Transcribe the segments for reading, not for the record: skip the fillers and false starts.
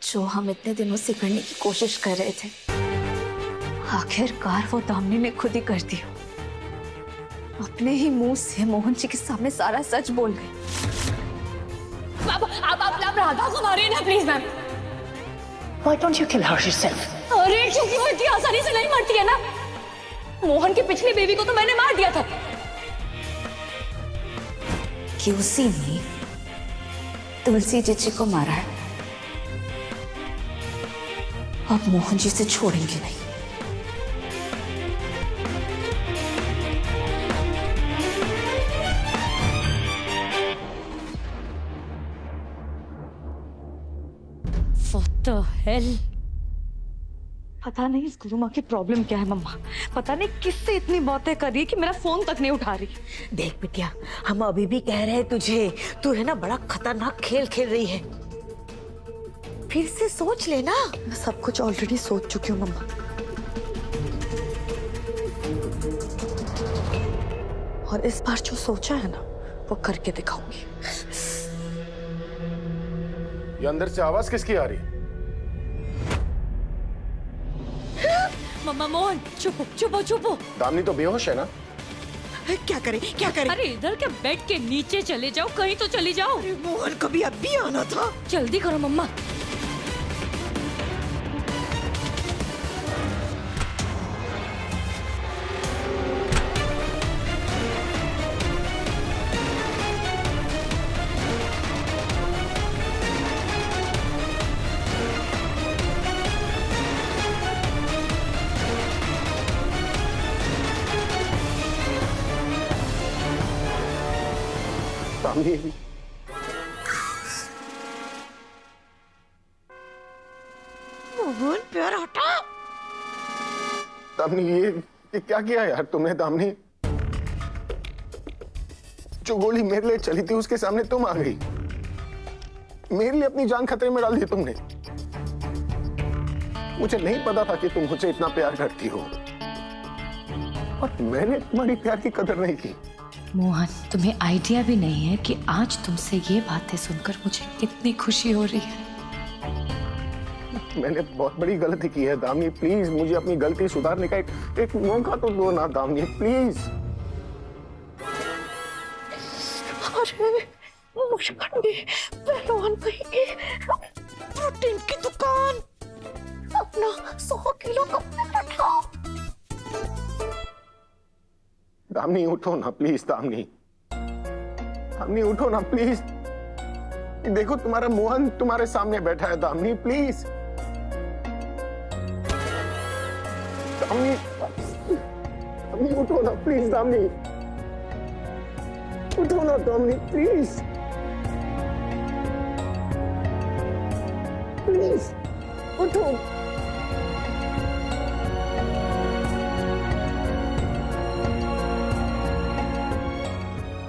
जो हम इतने दिनों से करने की कोशिश कर रहे थे, आखिरकार वो दामिनी ने खुद ही कर दिया। अपने ही मुंह से मोहन जी के सामने सारा सच बोल गए। आप राधा को मारिए ना please ma'am. Why don't you kill her yourself? अरे क्योंकि वो इतनी आसानी से नहीं मरती है ना। मोहन की पिछली बेबी को तो मैंने मार दिया था कि उसी ने तुलसी जीजी को मारा है। अब मोहन जी से छोड़ेंगे नहीं। What the hell? पता नहीं इस गुरु माँ की प्रॉब्लम क्या है मम्मा। पता नहीं किससे इतनी बातें कर रही है कि मेरा फोन तक नहीं उठा रही। देख बिटिया, हम अभी भी कह रहे हैं तुझे, तू है ना बड़ा खतरनाक खेल खेल रही है। फिर से सोच लेना। मैं सब कुछ ऑलरेडी सोच चुकी हूँ मम्मा, और इस बार जो सोचा है ना वो करके दिखाऊंगी। ये अंदर से आवाज किसकी आ रही है? मम्मा मोहन चुपो चुपो चुपो। दामिनी तो बेहोश है ना? क्या करे क्या करे? अरे इधर के बेड के नीचे चले जाओ, कहीं तो चली जाओ। मोहन को भी अब भी आना था। जल्दी करो मम्मा। दामिनी मोहन प्यार हटा। दामिनी ये क्या किया यार तुमने? दामिनी, जो गोली मेरे लिए चली थी उसके सामने तुम आ गई। मेरे लिए अपनी जान खतरे में डाल दी तुमने। मुझे नहीं पता था कि तुम मुझे इतना प्यार करती हो, और मैंने तुम्हारी प्यार की कदर नहीं की। मोहन, तुम्हें आइडिया भी नहीं है कि आज तुमसे ये बातें सुनकर मुझे कितनी खुशी हो रही है। मैंने बहुत बड़ी गलती की है दामिनी, प्लीज मुझे अपनी गलती सुधारने का एक मौका तो दो ना दामिनी, प्लीज। अरे मुश्किल पहलवान कहीं प्रोटीन की दुकान, अपना 100 किलो का उठाओ। दामिनी उठो ना प्लीज, दामिनी दामिनी उठो ना प्लीज। देखो तुम्हारा मोहन तुम्हारे सामने बैठा है दामिनी, प्लीज दामिनी, दामिनी उठो ना प्लीज, दामिनी उठो ना दामिनी, प्लीज प्लीज उठो।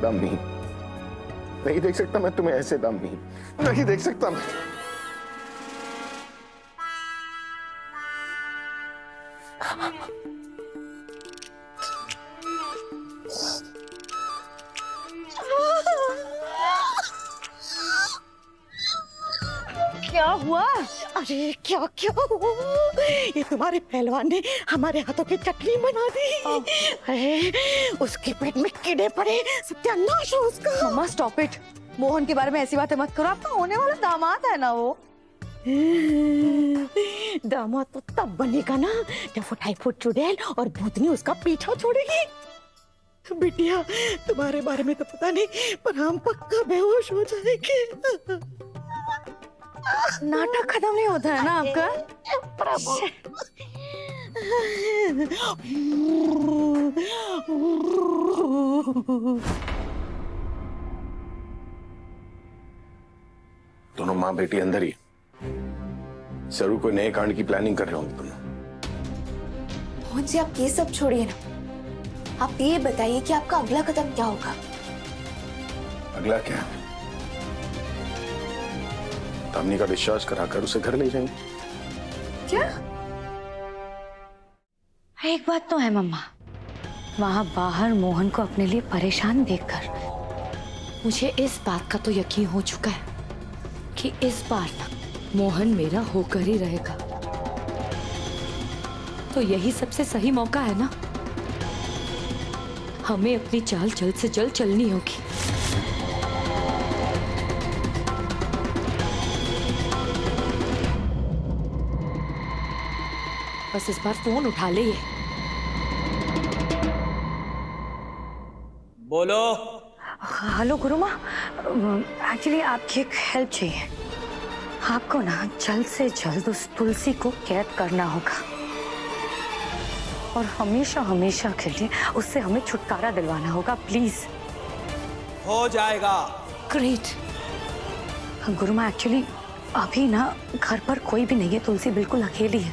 दामिनी, नहीं देख सकता मैं तुम्हें ऐसे, दामिनी नहीं देख सकता मैं। क्या हुआ? अरे क्या क्या हुआ? ये तुम्हारे पहलवान ने हमारे हाथों की चटनी बना दी। अरे उसके पेट में कीड़े पड़े, सत्यानाश हो उसका। मम्मा स्टॉप इट। मोहन के बारे में ऐसी बातें मत करो, आपका होने वाला दामाद है ना वो। दामाद तो तब बनेगा ना जब वो टाइफाइड चुड़ैल और भूतनी उसका पीछा छोड़ेगी। बिटिया, तुम्हारे बारे में तो पता नहीं, पर हम पक्का बेहोश हो जाएंगे। नाटक खत्म नहीं होता है ना आपका? प्रभु। दोनों माँ बेटी अंदर ही जरूर कोई नए कांड की प्लानिंग कर रहे होंगे दोनों। मोहन जी आप ये सब छोड़िए ना, आप ये बताइए कि आपका अगला कदम क्या होगा? अगला क्या? दामिनी का डिस्चार्ज कराकर उसे घर ले जाएंगे। क्या? एक बात तो है मम्मा, वहां बाहर मोहन को अपने लिए परेशान देखकर मुझे इस बात का तो यकीन हो चुका है कि इस बार ना मोहन मेरा होकर ही रहेगा। तो यही सबसे सही मौका है ना। हमें अपनी चाल जल्द से जल्द चलनी होगी। बस इस बार फोन उठा ले ये। बोलो। हेलो गुरुमा, एक्चुअली आपकी एक हेल्प चाहिए। आपको ना जल्द से जल्द उस तुलसी को कैद करना होगा और हमेशा हमेशा के लिए उससे हमें छुटकारा दिलवाना होगा, प्लीज। हो जाएगा। ग्रेट। गुरुमा एक्चुअली अभी ना घर पर कोई भी नहीं है, तुलसी बिल्कुल अकेली है,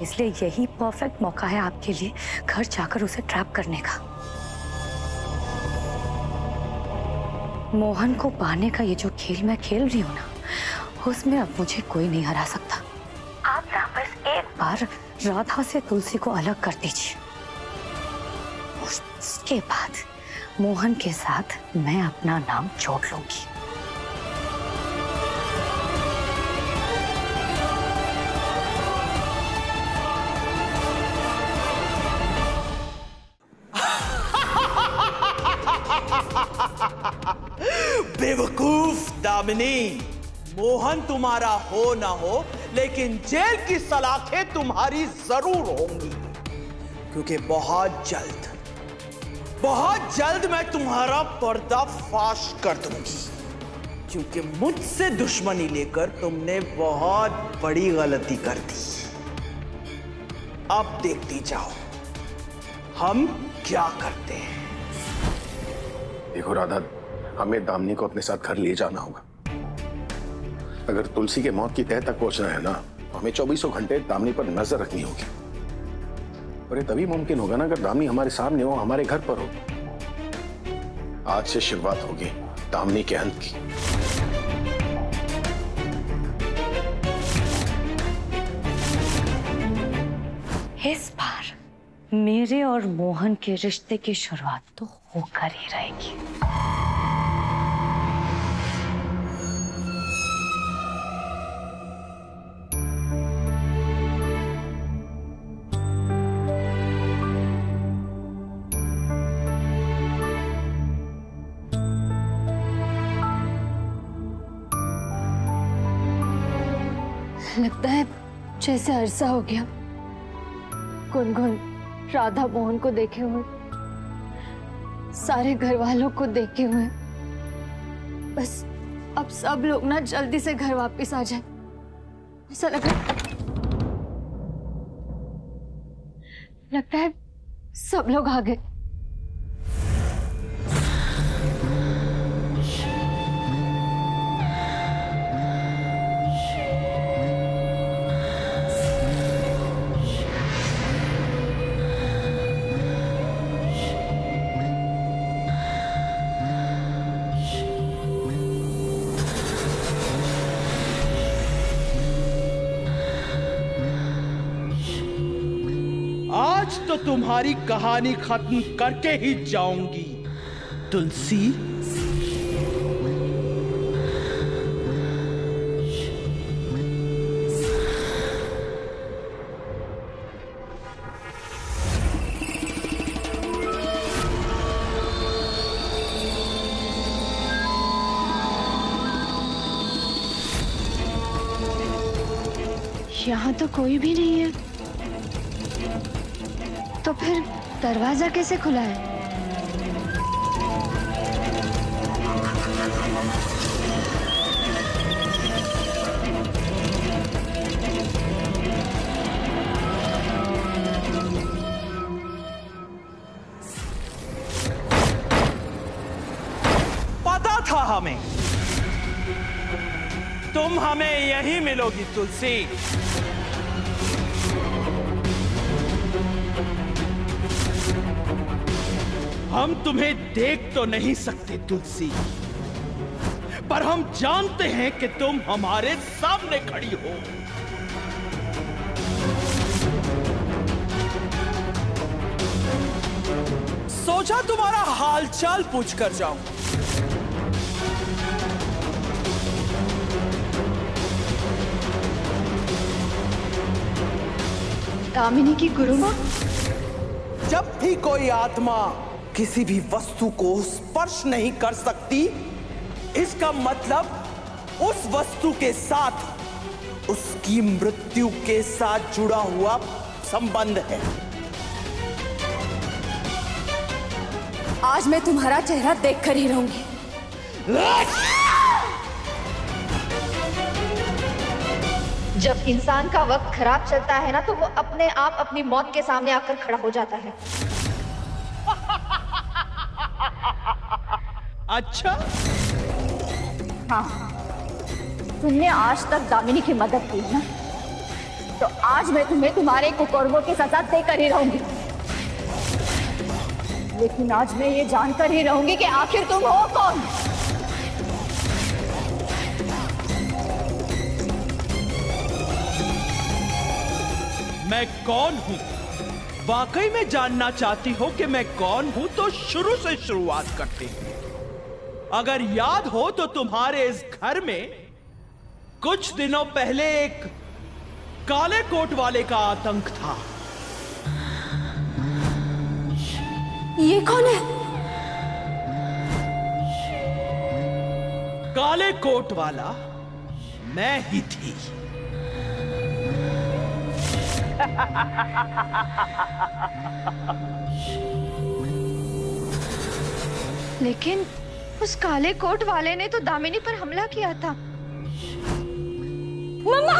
इसलिए यही परफेक्ट मौका है आपके लिए घर जाकर उसे ट्रैप करने का। मोहन को पाने का ये जो खेल मैं खेल रही हूँ ना, उसमें अब मुझे कोई नहीं हरा सकता। आप ना बस एक बार राधा से तुलसी को अलग कर दीजिए, उसके बाद मोहन के साथ मैं अपना नाम जोड़ लूंगी। बेवकूफ दामिनी, मोहन तुम्हारा हो ना हो, लेकिन जेल की सलाखें तुम्हारी जरूर होंगी, क्योंकि बहुत जल्द मैं तुम्हारा पर्दाफाश कर दूंगी, क्योंकि मुझसे दुश्मनी लेकर तुमने बहुत बड़ी गलती कर दी। अब देखती जाओ हम क्या करते हैं। देखो राधा, हमें दामिनी को अपने साथ घर ले जाना होगा। अगर तुलसी के मौत की तह तक पहुंचना है ना, तो हमें 24 घंटे दामिनी पर नजर रखनी होगी। और ये तभी मुमकिन होगा ना अगर दामिनी हमारे सामने हो, हमारे घर पर हो। आज से शुरुआत होगी दामिनी के अंत की। इस बार मेरे और मोहन के रिश्ते की शुरुआत तो होकर ही रहेगी। लगता है जैसे अरसा हो गया गुनगुन राधा मोहन को देखे हुए, सारे घर वालों को देखे हुए। बस अब सब लोग ना जल्दी से घर वापस आ जाए, ऐसा लगता है सब लोग आ गए। आज तो तुम्हारी कहानी खत्म करके ही जाऊंगी तुलसी। यहाँ तो कोई भी नहीं है, तो फिर दरवाजा कैसे खुला है? पता था हमें तुम हमें यहीं मिलोगी तुलसी। हम तुम्हें देख तो नहीं सकते तुलसी, पर हम जानते हैं कि तुम हमारे सामने खड़ी हो। सोचा तुम्हारा हालचाल पूछकर जाऊं। दामिनी की गुरु माँ? जब भी कोई आत्मा किसी भी वस्तु को स्पर्श नहीं कर सकती, इसका मतलब उस वस्तु के साथ उसकी मृत्यु के साथ जुड़ा हुआ संबंध है। आज मैं तुम्हारा चेहरा देखकर ही रहूंगी। जब इंसान का वक्त खराब चलता है ना, तो वो अपने आप अपनी मौत के सामने आकर खड़ा हो जाता है। अच्छा? हाँ, तुमने आज तक दामिनी की मदद की ना, तो आज मैं तुम्हें तुम्हारे कुकर्मों की सजा देकर ही रहूंगी। लेकिन आज मैं ये जानकर ही रहूंगी कि आखिर तुम हो कौन। मैं कौन हूं? वाकई में जानना चाहती हो कि मैं कौन हूं, तो शुरू से शुरुआत करते हैं। अगर याद हो तो तुम्हारे इस घर में कुछ दिनों पहले एक काले कोट वाले का आतंक था। ये कौन है? काले कोट वाला मैं ही थी। लेकिन उस काले कोट वाले ने तो दामिनी पर हमला किया था। मम्मा!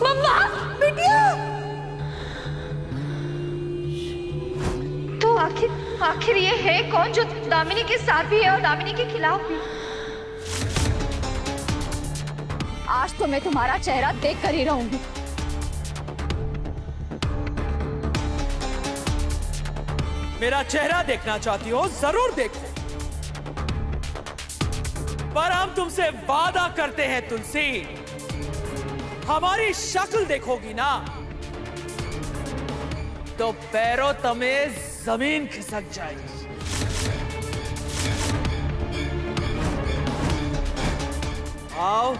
मम्मा! बिटिया! तो आखिर ये है कौन जो दामिनी के साथ भी है और दामिनी के खिलाफ भी? आज तो मैं तुम्हारा चेहरा देख कर ही रहूंगी। मेरा चेहरा देखना चाहती हो? जरूर देखो, पर हम तुमसे वादा करते हैं तुलसी, हमारी शक्ल देखोगी ना तो पैरों तमे जमीन खिसक जाएगी। आओ।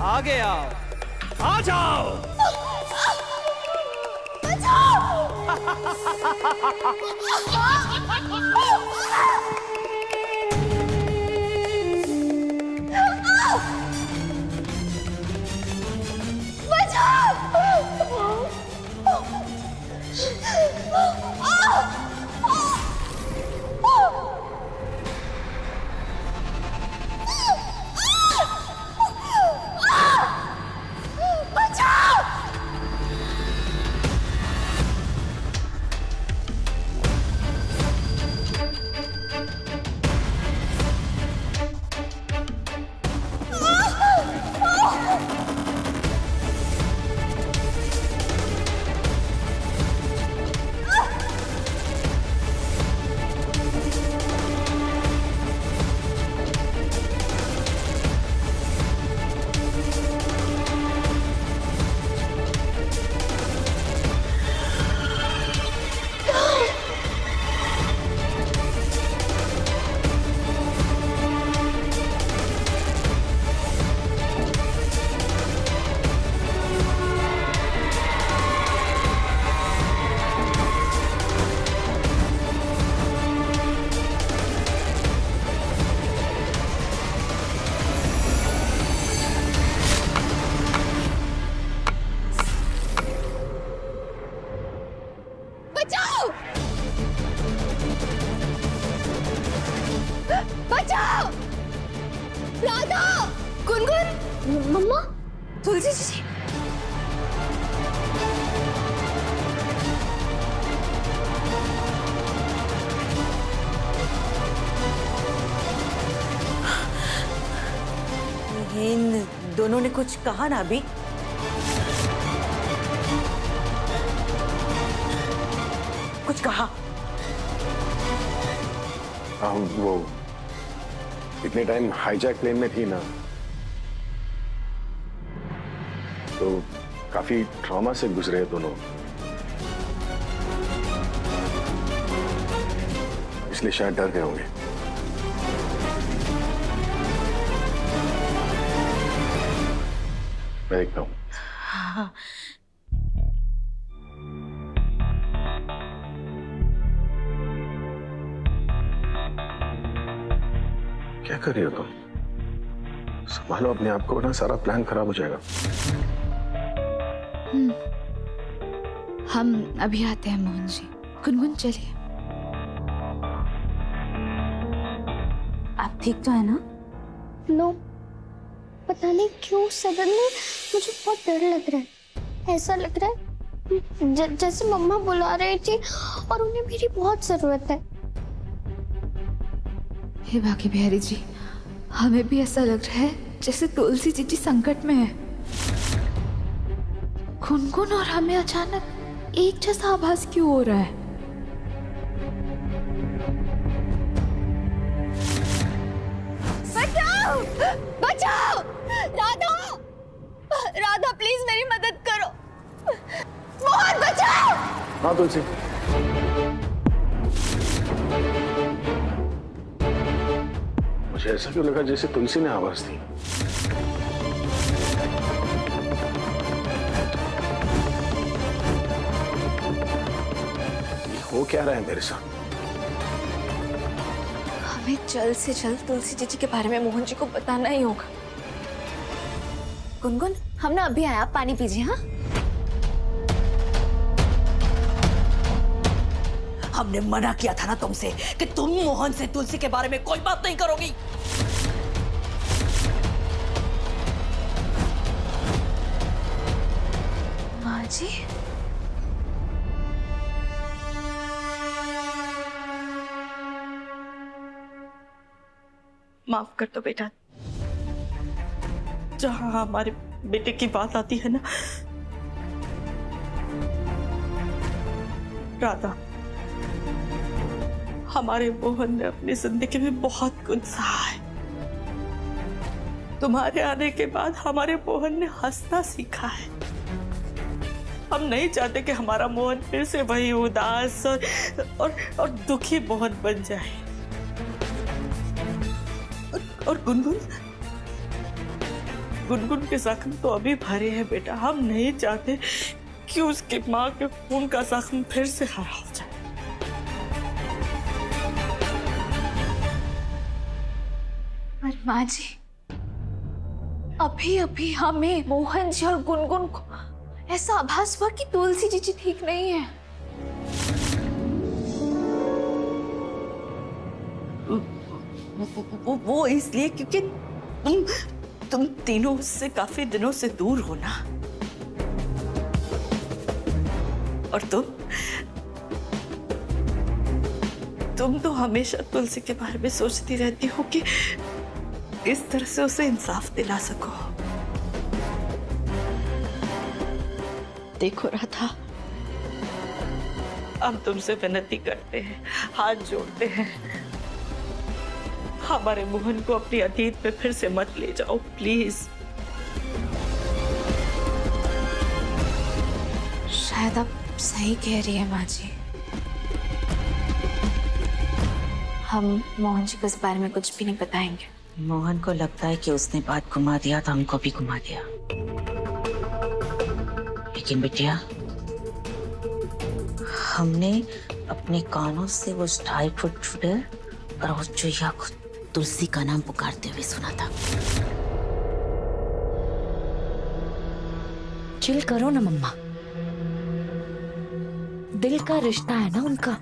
आगे आओ, आ जाओ। मम्मा, तुलसी जी। इन दोनों ने कुछ कहा ना अभी? कुछ कहा? वो इतने टाइम हाईजैक प्लेन में थी ना, तो काफी ट्रॉमा से गुजरे हैं दोनों, इसलिए शायद डर गए होंगे। मैं देखता हूं। हाँ। क्या कर रही हो तुम? संभालो अपने आप को, वरना सारा प्लान खराब हो जाएगा। हम अभी आते हैं मोहन जी। गुनगुन चलिए। आप ठीक तो है ना? नो, पता नहीं क्यों सडनली मुझे बहुत डर लग रहा है। ऐसा लग रहा है जैसे मम्मा बुला रही थी और उन्हें मेरी बहुत जरूरत है। हे बाकी बिहारी जी, हमें भी ऐसा लग रहा है जैसे तुलसी जीजी संकट में है। गुनगुन और हमें अचानक एक जैसा आभास क्यों हो रहा है? बचाओ! बचाओ! राधा! राधा प्लीज मेरी मदद करो। मोहन बचाओ! हाँ तुलसी। मुझे ऐसा क्यों लगा जैसे तुलसी ने आवाज दी? ये हो क्या रहा है मेरे साथ? हमें जल्द से जल्द तुलसी जीजी के बारे में मोहन जी को बताना ही होगा। गुनगुन, हम ना अभी आए, आप पानी पीजिए। हाँ, हमने मना किया था ना तुमसे कि तुम मोहन से तुलसी के बारे में कोई बात नहीं करोगी। माँ जी, माफ कर दो बेटा। जहां हमारे बेटे की बात आती है ना, राधा, हमारे मोहन ने अपनी जिंदगी में बहुत कुछ सहा है। तुम्हारे आने के बाद हमारे मोहन ने हंसना सीखा है। हम नहीं चाहते कि हमारा मोहन फिर से वही उदास और दुखी मोहन बन जाए। और गुनगुन के जख्म तो अभी भरे हैं बेटा। हम नहीं चाहते कि उसकी माँ के खून का जख्म फिर से हरा हो जाए। पर माँ जी, अभी अभी हमें मोहन जी और गुनगुन को ऐसा आभास हुआ कि तुलसी जीजी ठीक नहीं है। वो इसलिए क्योंकि तुम तीनों उससे काफी दिनों से दूर हो ना। और तुम तो हमेशा तुलसी के बारे में सोचती रहती हो कि इस तरह से उसे इंसाफ दिला सको। देखो राधा, हम तुमसे विनती करते हैं, हाथ जोड़ते हैं, हमारे मोहन को अपनी अतीत पे फिर से मत ले जाओ प्लीज। शायद आप सही कह रही है माँ जी। हम मोहन जी को इस बारे में कुछ भी नहीं बताएंगे। मोहन को लगता है कि उसने बात घुमा दिया तो हमको भी घुमा दिया। लेकिन बिटिया, हमने अपने कानों से वो ढाई फुट छुटे और वो चुहिया को तुलसी का नाम पुकारते हुए सुना था। चिल करो ना मम्मा, दिल का रिश्ता है ना उनका।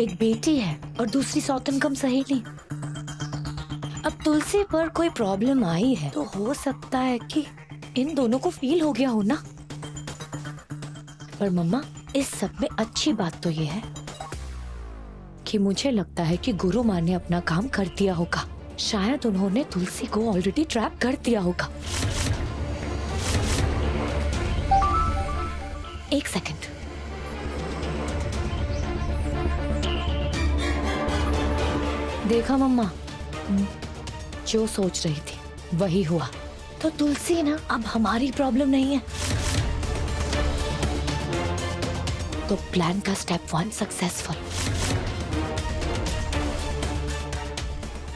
एक बेटी है और दूसरी सौतन कम सहेली। अब तुलसी पर कोई प्रॉब्लम आई है तो हो सकता है कि इन दोनों को फील हो गया हो ना। पर मम्मा, इस सब में अच्छी बात तो ये है कि मुझे लगता है कि गुरु माँ ने अपना काम कर दिया होगा। शायद उन्होंने तुलसी को ऑलरेडी ट्रैप कर दिया होगा। एक सेकंड, देखा मम्मा, जो सोच रही थी वही हुआ। तो तुलसी ना अब हमारी प्रॉब्लम नहीं है। तो प्लान का स्टेप 1 सक्सेसफुल।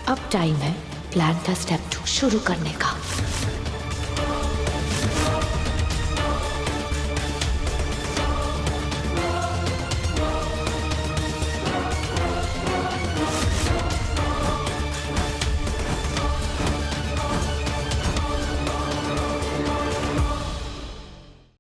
अब टाइम है प्लान का स्टेप 2 शुरू करने का।